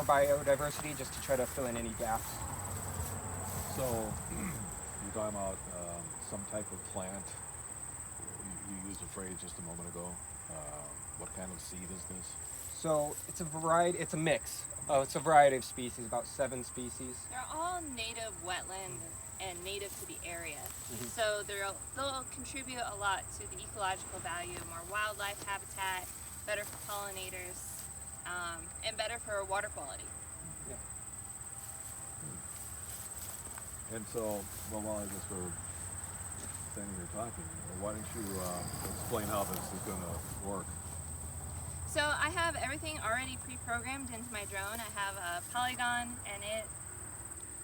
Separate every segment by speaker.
Speaker 1: biodiversity just to try to fill in any gaps.
Speaker 2: So you're talking about some type of plant. You used a phrase just a moment ago. What kind of seed is this?
Speaker 1: So it's a variety, it's a mix. It's a variety of species, about 7 species.
Speaker 3: They're all native wetland and native to the area.
Speaker 1: Mhm.
Speaker 3: So they'll contribute a lot to the ecological value, more wildlife habitat, better for pollinators, and better for water quality.
Speaker 1: Yeah.
Speaker 2: And so, well, while I guess we're standing here talking, why don't you explain how this is going to work?
Speaker 3: So I have everything already pre-programmed into my drone. I have a polygon, and it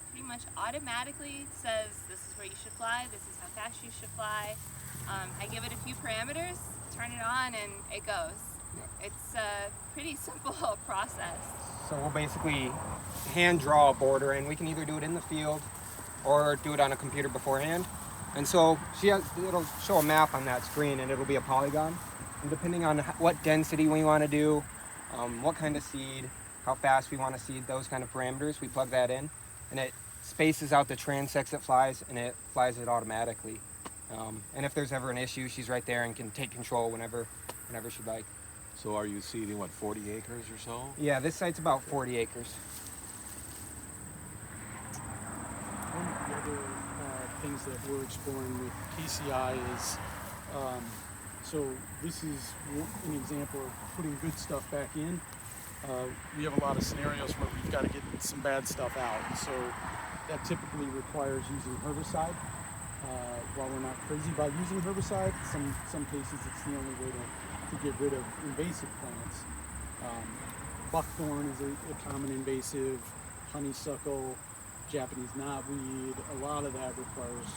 Speaker 3: pretty much automatically says this is where you should fly, this is how fast you should fly. I give it a few parameters, turn it on, and it goes.
Speaker 1: Yeah.
Speaker 3: It's a pretty simple process.
Speaker 1: So we'll basically hand draw a border, and we can either do it in the field or do it on a computer beforehand. And so it'll show a map on that screen, and it'll be a polygon. And depending on what density we want to do, what kind of seed, how fast we want to seed, those kind of parameters, we plug that in, and it spaces out the transects it flies, and it flies it automatically. And if there's ever an issue, she's right there and can take control whenever she'd like.
Speaker 2: So are you seeding, what, 40 acres or so?
Speaker 1: Yeah, this site's about 40 acres.
Speaker 4: One of the other things that we're exploring with KCI is, so this is an example of putting good stuff back in. We have a lot of scenarios where we've got to get some bad stuff out. So that typically requires using herbicide. While we're not crazy about using herbicide, some cases it's the only way to get rid of invasive plants. Buckthorn is a common invasive, honeysuckle, Japanese knotweed, a lot of that requires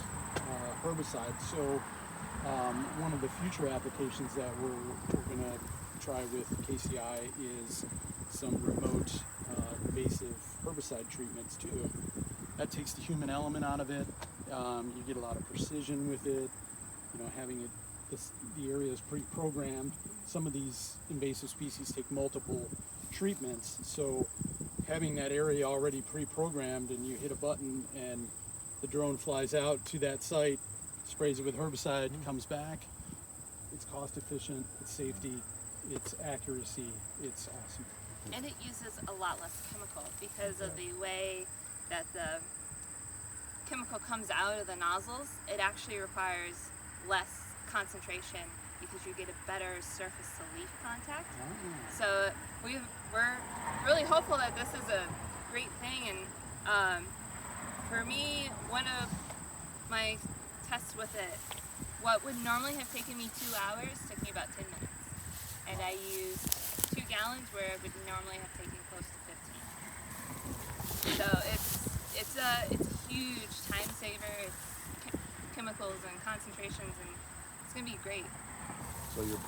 Speaker 4: herbicide. So one of the future applications that we're going to try with KCI is some remote invasive herbicide treatments too. That takes the human element out of it. You get a lot of precision with it. You know, having the area is pre-programmed. Some of these invasive species take multiple treatments, so having that area already pre-programmed, and you hit a button and the drone flies out to that site, sprays it with herbicide, comes back. It's cost efficient, it's safety, it's accuracy, it's awesome.
Speaker 3: And it uses a lot less chemical because of the way that the chemical comes out of the nozzles. It actually requires less concentration because you get a better surface to leaf contact. So we're really hopeful that this is a great thing, and for me, one of my tests with it, what would normally have taken me 2 hours took me about 10 minutes, and I used 2 gallons where it would normally have taken close to 15. So it's a huge time saver. It's chemicals and concentrations, and it's gonna be great.
Speaker 2: So you're